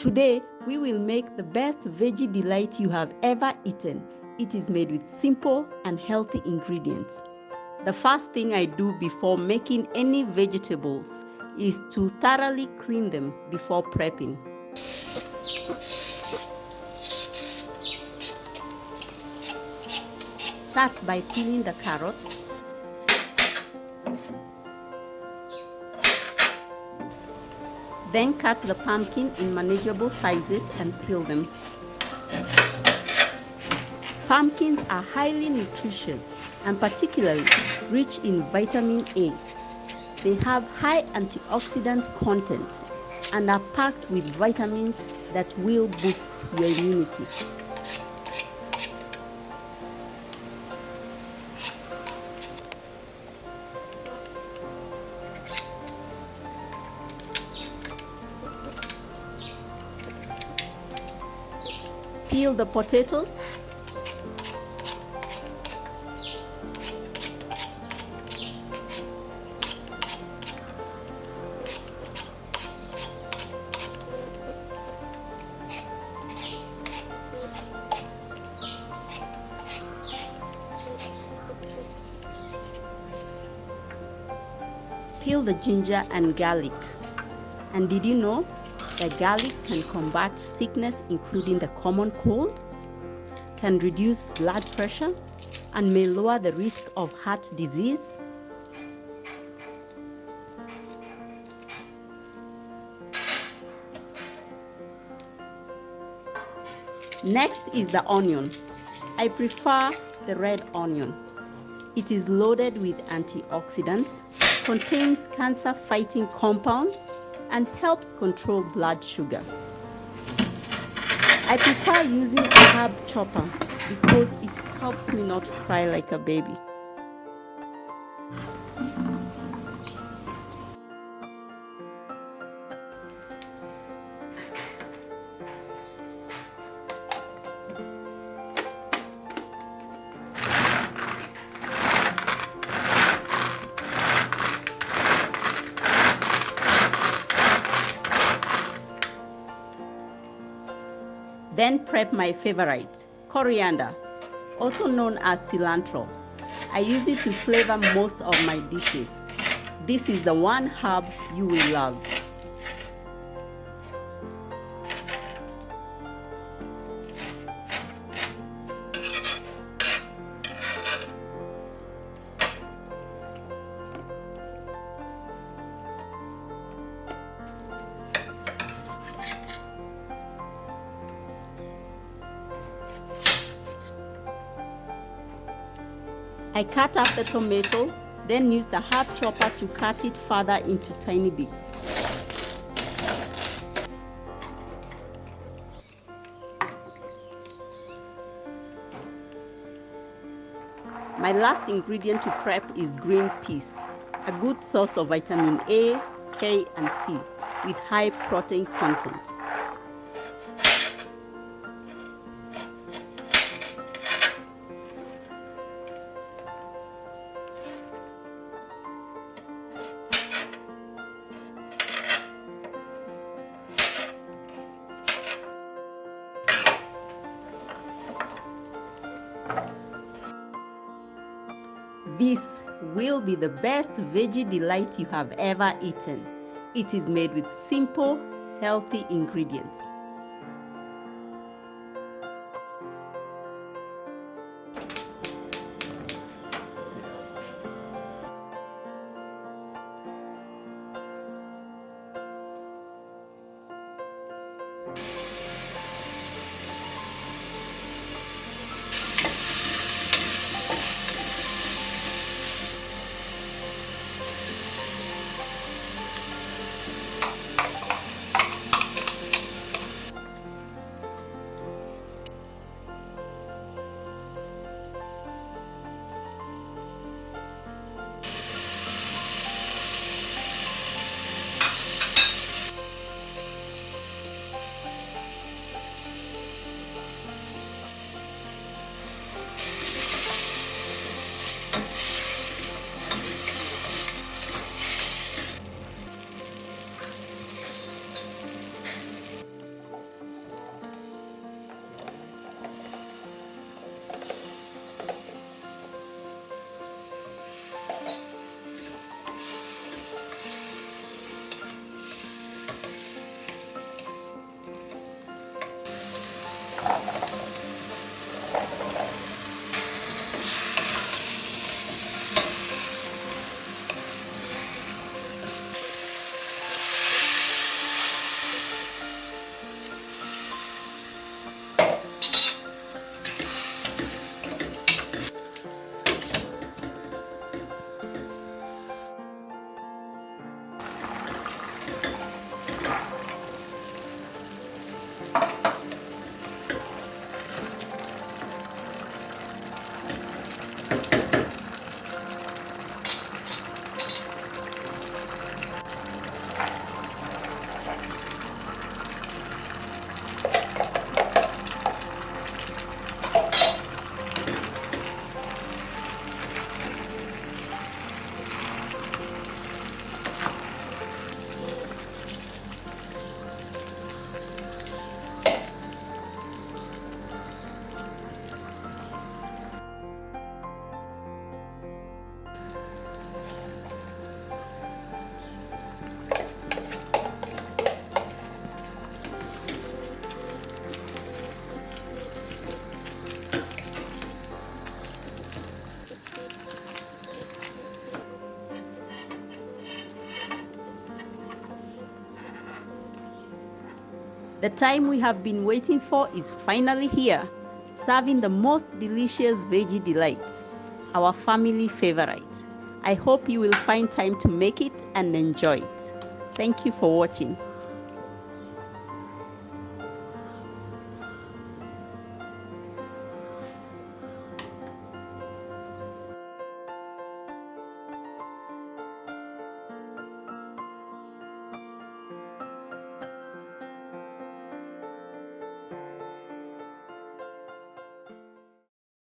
Today, we will make the best Veggie Delight you have ever eaten. It is made with simple and healthy ingredients. The first thing I do before making any vegetables is to thoroughly clean them before prepping. Start by peeling the carrots. Then cut the pumpkin in manageable sizes and peel them. Pumpkins are highly nutritious and particularly rich in vitamin A. They have high antioxidant content and are packed with vitamins that will boost your immunity. Peel the potatoes. Peel the ginger and garlic. And did you know that garlic can combat sickness including the common cold, can reduce blood pressure, and may lower the risk of heart disease? Next is the onion. I prefer the red onion. It is loaded with antioxidants, contains cancer-fighting compounds, and helps control blood sugar. I prefer using a herb chopper because it helps me not cry like a baby. Then prep my favorite, coriander, also known as cilantro. I use it to flavor most of my dishes. This is the one herb you will love. I cut up the tomato, then use the herb chopper to cut it further into tiny bits. My last ingredient to prep is green peas, a good source of vitamin A, K, and C with high protein content. This will be the best Veggie Delight you have ever eaten. It is made with simple, healthy ingredients. The time we have been waiting for is finally here, serving the most delicious Veggie Delight, our family favorite. I hope you will find time to make it and enjoy it. Thank you for watching.